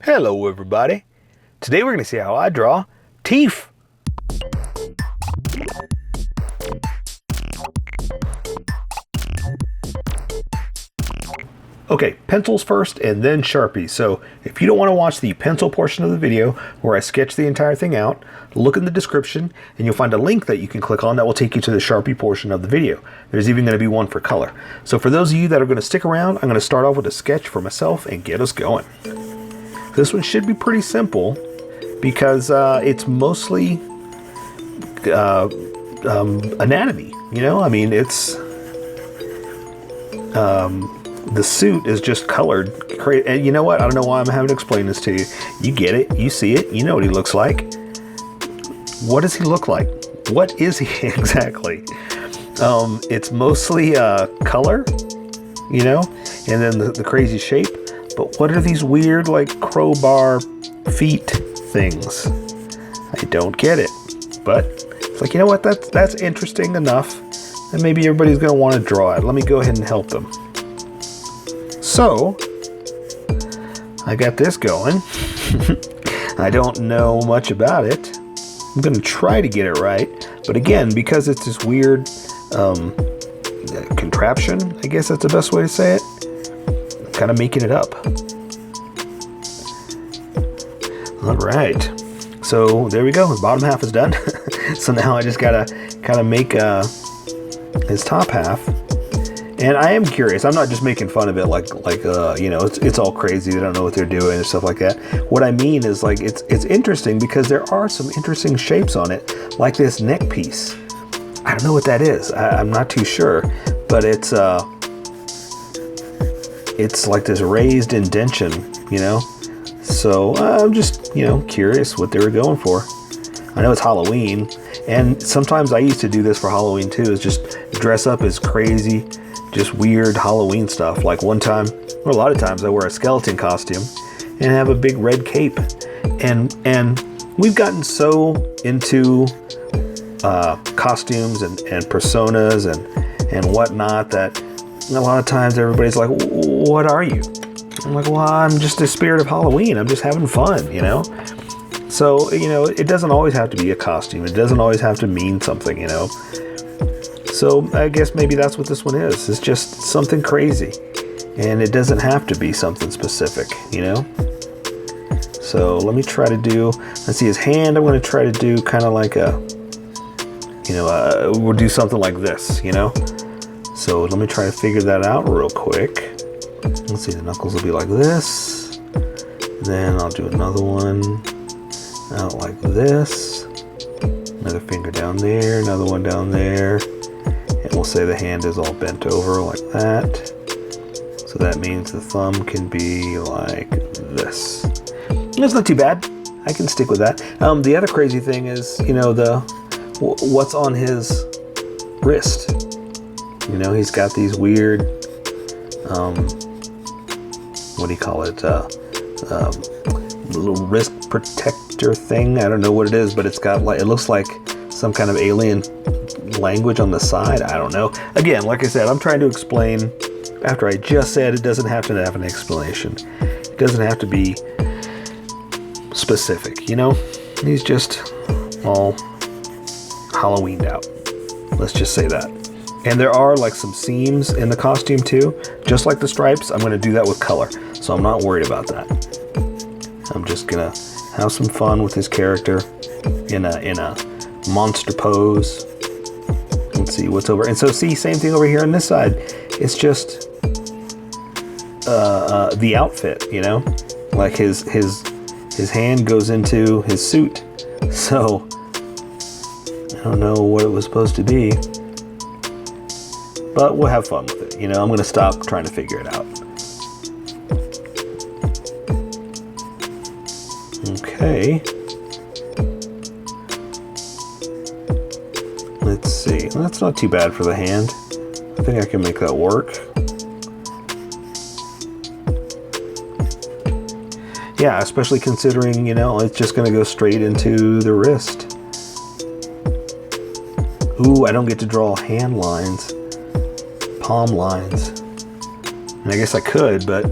Hello everybody. Today we're going to see how I draw Teef. Okay, pencils first and then Sharpies. So if you don't want to watch the pencil portion of the video where I sketch the entire thing out, look in the description and you'll find a link that you can click on that will take you to the Sharpie portion of the video. There's even going to be one for color. So for those of you that are going to stick around, I'm going to start off with a sketch for myself and get us going. This one should be pretty simple because it's mostly anatomy, you know? I mean, it's the suit is just colored, and you know what? I don't know why I'm having to explain this to you. You get it, you see it, you know what he looks like. What does he look like? What is he exactly? It's mostly color, you know, and then the crazy shape. But what are these weird, like, crowbar feet things? I don't get it. But it's like, you know what? That's interesting enough. And maybe everybody's going to want to draw it. Let me go ahead and help them. So, I got this going. I don't know much about it. I'm going to try to get it right. But again, because it's this weird contraption, I guess that's the best way to say it. Kind of making it up. All right, so there we go. The bottom half is done. So now I just gotta kind of make his top half. And I am curious. I'm not just making fun of it like you know, it's all crazy. They don't know what they're doing and stuff like that. What I mean is, like, it's interesting because there are some interesting shapes on it, like this neck piece. I don't know what that is. I'm not too sure, but it's like this raised indentation, you know? So I'm just, you know, curious what they were going for. I know it's Halloween, and sometimes I used to do this for Halloween too, is just dress up as crazy, just weird Halloween stuff. Like one time, or a lot of times, I wear a skeleton costume and have a big red cape. And we've gotten so into costumes and personas and whatnot that a lot of times everybody's like, what are you? I'm like, well, I'm just the spirit of Halloween. I'm just having fun, you know? So, you know, it doesn't always have to be a costume. It doesn't always have to mean something, you know? So I guess maybe that's what this one is. It's just something crazy. And it doesn't have to be something specific, you know? So let me try to do, let's see, his hand, I'm going to try to do kind of like a, you know, we'll do something like this, you know? So let me try to figure that out real quick. Let's see, the knuckles will be like this. Then I'll do another one out like this. Another finger down there, another one down there. And we'll say the hand is all bent over like that. So that means the thumb can be like this. It's not too bad. I can stick with that. The other crazy thing is, you know, what's on his wrist. You know, he's got these weird, what do you call it? Little wrist protector thing. I don't know what it is, but it's got, like, it looks like some kind of alien language on the side. I don't know. Again, like I said, I'm trying to explain after I just said it doesn't have to have an explanation. It doesn't have to be specific, you know? He's just all Halloweened out. Let's just say that. And there are like some seams in the costume too, just like the stripes. I'm going to do that with color, so I'm not worried about that. I'm just going to have some fun with his character in a monster pose. Let's see what's over. And so see, same thing over here on this side. It's just the outfit, you know, like his hand goes into his suit. So I don't know what it was supposed to be. But we'll have fun with it. You know, I'm going to stop trying to figure it out. Okay. Let's see. That's not too bad for the hand. I think I can make that work. Yeah, especially considering, you know, it's just going to go straight into the wrist. Ooh, I don't get to draw hand lines. Palm lines. And I guess I could, but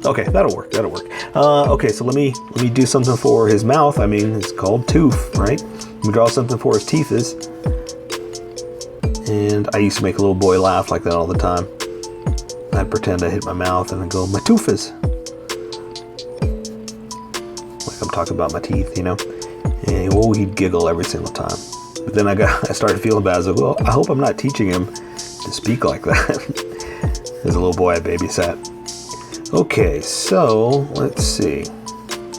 Okay, that'll work. That'll work. Okay, so let me do something for his mouth. I mean, it's called tooth, right? Let me draw something for his teeth is. And I used to make a little boy laugh like that all the time. I'd pretend I hit my mouth and I'd go, my tooth is. Like I'm talking about my teeth, you know? And he'd giggle every single time. But then I started feeling bad. I was like, well, I hope I'm not teaching him to speak like that. As a little boy I babysat. Okay, so let's see.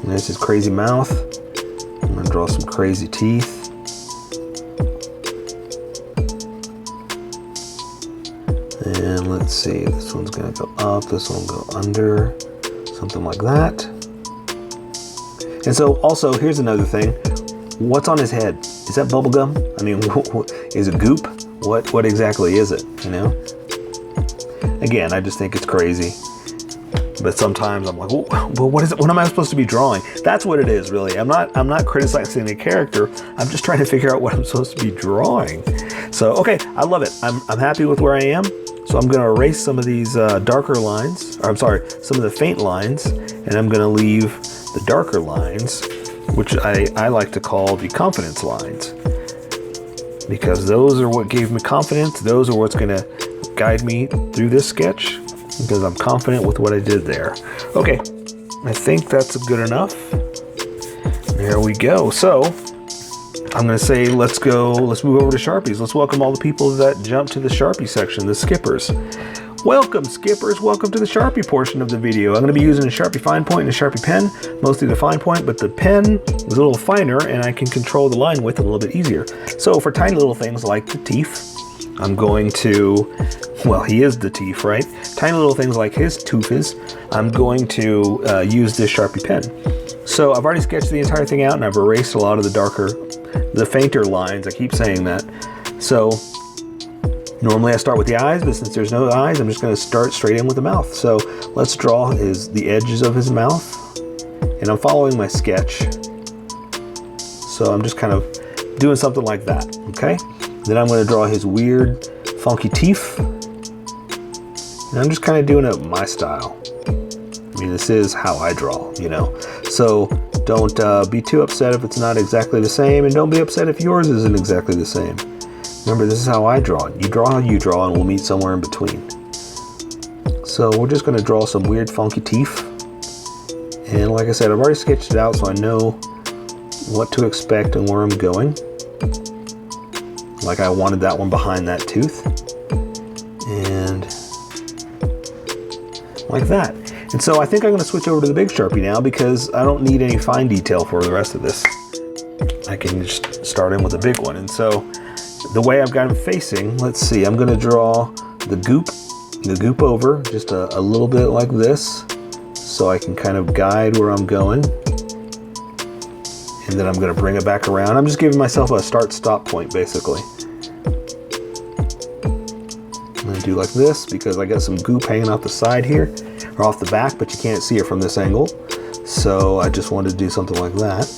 There's his crazy mouth. I'm gonna draw some crazy teeth. And let's see, this one's gonna go up, this one will go under, something like that. And so also, here's another thing. What's on his head? Is that bubble gum? I mean, is it goop? What exactly is it, you know? Again, I just think it's crazy. But sometimes I'm like, well, what is it? What am I supposed to be drawing? That's what it is, really. I'm not criticizing the character. I'm just trying to figure out what I'm supposed to be drawing. So, okay, I love it. I'm happy with where I am. So I'm going to erase some of these darker lines, or I'm sorry, some of the faint lines, and I'm going to leave the darker lines, which I like to call the confidence lines, because those are what gave me confidence. Those are what's going to guide me through this sketch, because I'm confident with what I did there. Okay, I think that's good enough. There we go. So I'm going to say, let's move over to Sharpies. Let's welcome all the people that jumped to the Sharpie section, the skippers. Welcome, skippers. Welcome to the Sharpie portion of the video. I'm going to be using a Sharpie fine point and a Sharpie pen, mostly the fine point, but the pen is a little finer and I can control the line width a little bit easier. So for tiny little things like the teeth, I'm going to, well, he is the teeth, right? Tiny little things like his tooth is, I'm going to use this Sharpie pen. So I've already sketched the entire thing out and I've erased a lot of the fainter lines. I keep saying that. So normally I start with the eyes, but since there's no eyes, I'm just going to start straight in with the mouth. So let's draw the edges of his mouth, and I'm following my sketch. So I'm just kind of doing something like that, okay? Then I'm going to draw his weird, funky teeth, and I'm just kind of doing it my style. I mean, this is how I draw, you know? So don't be too upset if it's not exactly the same, and don't be upset if yours isn't exactly the same. Remember, this is how I draw it. You draw how you draw, and we'll meet somewhere in between. So we're just going to draw some weird, funky teeth. And like I said, I've already sketched it out, so I know what to expect and where I'm going. Like I wanted that one behind that tooth. And like that. And so I think I'm going to switch over to the big Sharpie now, because I don't need any fine detail for the rest of this. I can just start in with a big one. And so the way I've got him facing, let's see, I'm going to draw the goop over just a little bit like this, so I can kind of guide where I'm going. And then I'm going to bring it back around. I'm just giving myself a start-stop point, basically. I'm going to do like this because I got some goop hanging off the side here, or off the back, but you can't see it from this angle. So I just wanted to do something like that.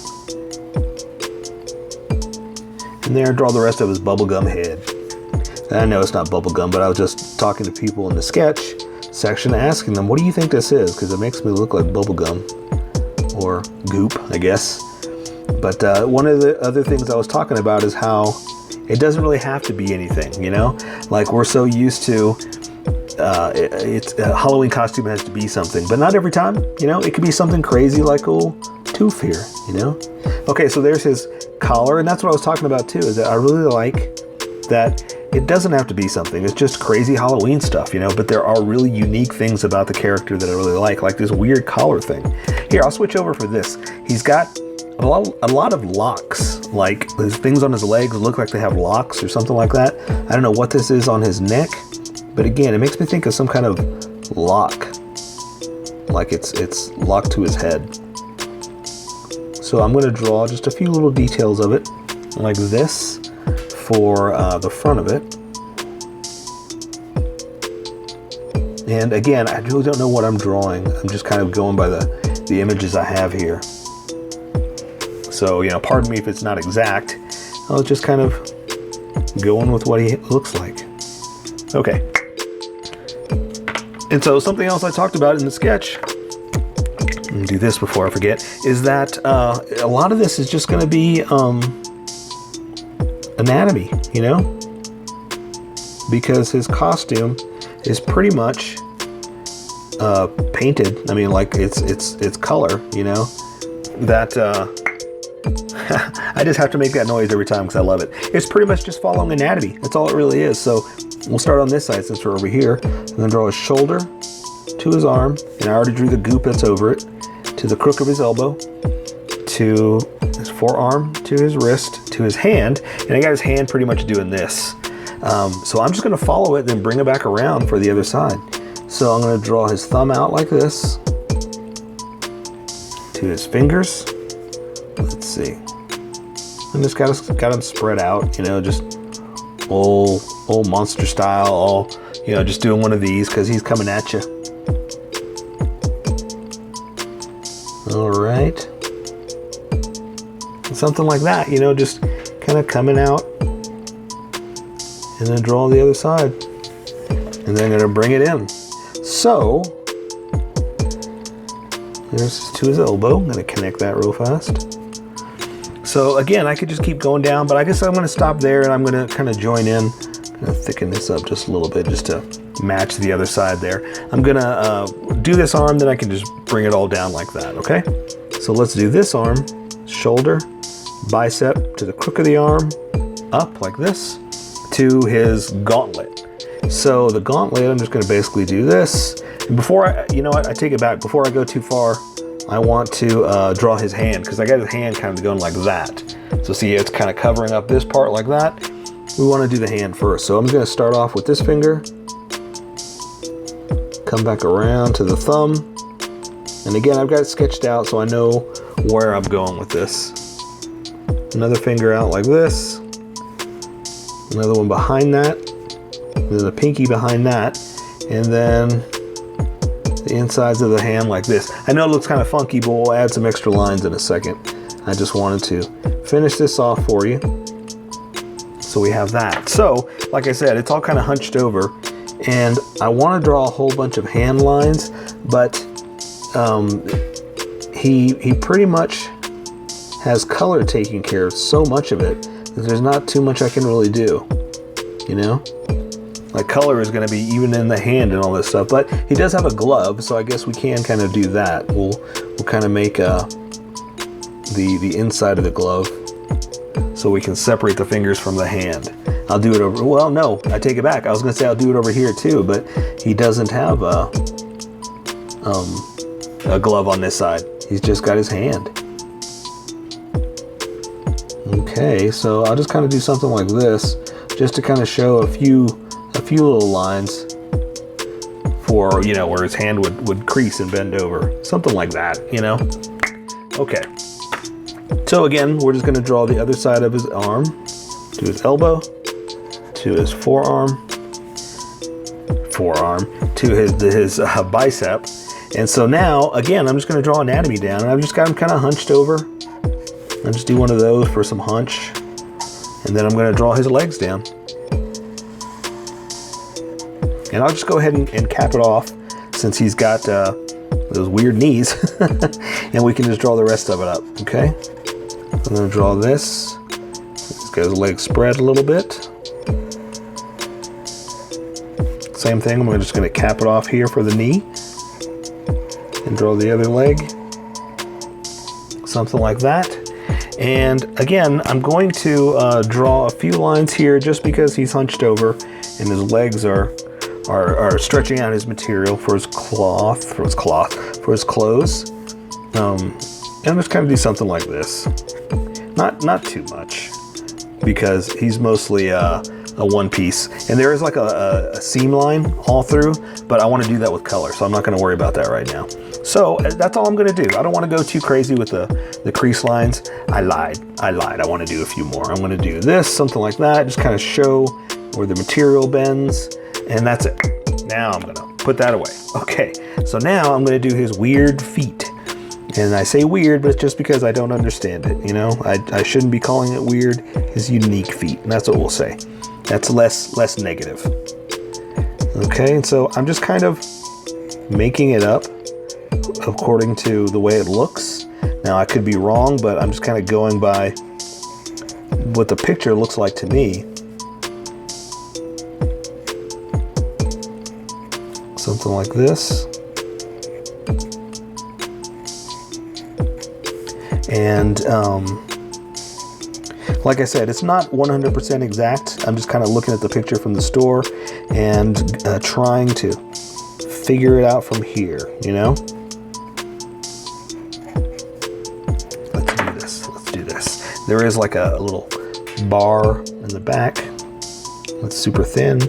And there, draw the rest of his bubblegum head. And I know it's not bubblegum, but I was just talking to people in the sketch section, asking them, what do you think this is? Because it makes me look like bubblegum, or goop, I guess. But one of the other things I was talking about is how it doesn't really have to be anything, you know? Like we're so used to, it's a Halloween costume has to be something, but not every time, you know? It could be something crazy like old Teef here, you know? Okay, so there's his collar, and that's what I was talking about too, is that I really like that it doesn't have to be something. It's just crazy Halloween stuff, you know? But there are really unique things about the character that I really like this weird collar thing. Here, I'll switch over for this. He's got a lot of locks, like his things on his legs look like they have locks or something like that. I don't know what this is on his neck, but again, it makes me think of some kind of lock, like it's locked to his head. So I'm going to draw just a few little details of it, like this, for the front of it. And again, I really don't know what I'm drawing. I'm just kind of going by the images I have here. So, you know, pardon me if it's not exact. I was just kind of going with what he looks like. Okay. And so something else I talked about in the sketch and do this before I forget, is that a lot of this is just going to be anatomy, you know, because his costume is pretty much painted. I mean, like it's color, you know, that I just have to make that noise every time because I love it. It's pretty much just following anatomy. That's all it really is. So we'll start on this side since we're over here. I'm going to draw his shoulder to his arm, and I already drew the goop that's over it, to the crook of his elbow, to his forearm, to his wrist, to his hand, and I got his hand pretty much doing this. So I'm just going to follow it, then bring it back around for the other side. So I'm going to draw his thumb out like this, to his fingers. Let's see. I just got him spread out, you know, just old monster style, all, you know, just doing one of these because he's coming at you. All right. Something like that, you know, just kind of coming out, and then draw the other side, and then I'm gonna bring it in. So there's to his elbow. I'm gonna connect that real fast. So again, I could just keep going down, but I guess I'm gonna stop there, and I'm gonna kind of join in, kind of thicken this up just a little bit, just to match the other side there. I'm gonna do this arm, then I can just bring it all down like that, okay? So let's do this arm, shoulder, bicep, to the crook of the arm, up like this, to his gauntlet. So the gauntlet, I'm just gonna basically do this. And before you know what, I take it back. Before I go too far, I want to draw his hand, because I got his hand kind of going like that. So see, it's kind of covering up this part like that. We want to do the hand first. So I'm going to start off with this finger, come back around to the thumb, and again, I've got it sketched out so I know where I'm going with this. Another finger out like this, another one behind that, and then a pinky behind that, and then the insides of the hand like this. I know it looks kind of funky, but we'll add some extra lines in a second. I just wanted to finish this off for you. So we have that. So, like I said, it's all kind of hunched over, and I want to draw a whole bunch of hand lines, but he pretty much has color taking care of so much of it that there's not too much I can really do, you know? Like color is going to be even in the hand and all this stuff, but he does have a glove, so I guess we can kind of do that. We'll kind of make the inside of the glove so we can separate the fingers from the hand. I'll do it over, well, no, I take it back. I was going to say I'll do it over here too, but he doesn't have a glove on this side. He's just got his hand. Okay, so I'll just kind of do something like this, just to kind of show a few little lines for, you know, where his hand would crease and bend over. Something like that, you know? Okay. So again, we're just going to draw the other side of his arm, to his elbow, to his forearm, to his bicep. And so now, again, I'm just going to draw anatomy down, and I've just got him kind of hunched over. I'll just do one of those for some hunch. And then I'm going to draw his legs down. And I'll just go ahead and cap it off, since he's got those weird knees. And we can just draw the rest of it up, okay? I'm going to draw this. He's got his legs spread a little bit. Same thing, I'm just going to cap it off here for the knee. And draw the other leg. Something like that. And again, I'm going to draw a few lines here just because he's hunched over and his legs are stretching out his material for his clothes. And I'm just kind of do something like this. Not too much, because he's mostly a one piece. And there is like a seam line all through, but I want to do that with color, so I'm not going to worry about that right now. So that's all I'm going to do. I don't want to go too crazy with the crease lines. I lied. I want to do a few more. I'm going to do this, something like that, just kind of show where the material bends, and that's it. Now I'm going to put that away. Okay, so now I'm going to do his weird feet. And I say weird, but it's just because I don't understand it, you know? I shouldn't be calling it weird. His unique feet, and that's what we'll say. That's less negative. Okay, and so I'm just kind of making it up according to the way it looks. Now I could be wrong, but I'm just kind of going by what the picture looks like to me. Something like this. And like I said, it's not 100% exact. I'm just kind of looking at the picture from the store and trying to figure it out from here, you know? Let's do this. There is like a little bar in the back. It's super thin.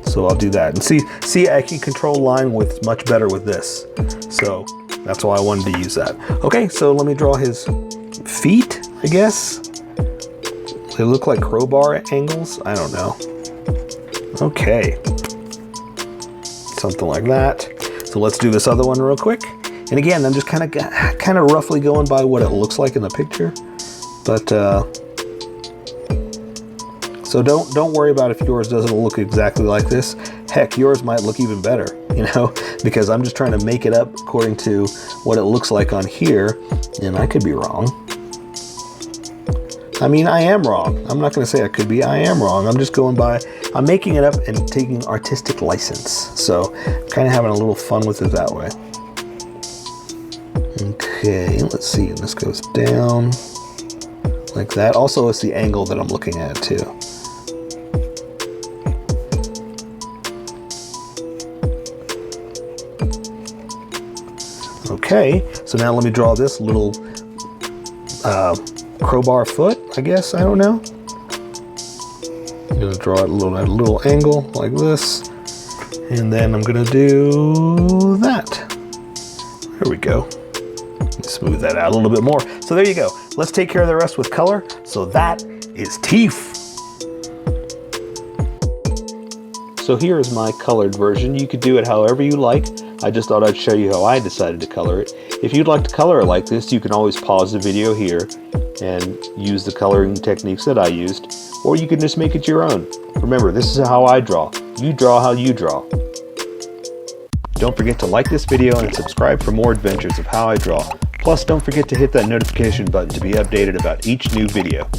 So I'll do that. And see, I can control line width much better with this. So that's why I wanted to use that. Okay, so let me draw his feet, I guess. They look like crowbar angles. I don't know. Okay. Something like that. So let's do this other one real quick. And again, I'm just kind of roughly going by what it looks like in the picture. But so don't worry about if yours doesn't look exactly like this. Heck, yours might look even better, you know, because I'm just trying to make it up according to what it looks like on here, and I could be wrong. I mean, I am wrong. I'm not going to say I could be. I am wrong. I'm just going by, I'm making it up and taking artistic license. So kind of having a little fun with it that way. Okay, let's see. And this goes down like that. Also, it's the angle that I'm looking at too. Okay, so now let me draw this little crowbar foot, I guess. I don't know. I'm gonna draw it at a little angle like this, and then I'm gonna do that. There we go. Smooth that out a little bit more. So there you go. Let's take care of the rest with color. So that is Teef. So here is my colored version. You could do it however you like. I just thought I'd show you how I decided to color it. If you'd like to color it like this, you can always pause the video here and use the coloring techniques that I used, or you can just make it your own. Remember, this is how I draw. You draw how you draw. Don't forget to like this video and subscribe for more adventures of how I draw. Plus, don't forget to hit that notification button to be updated about each new video.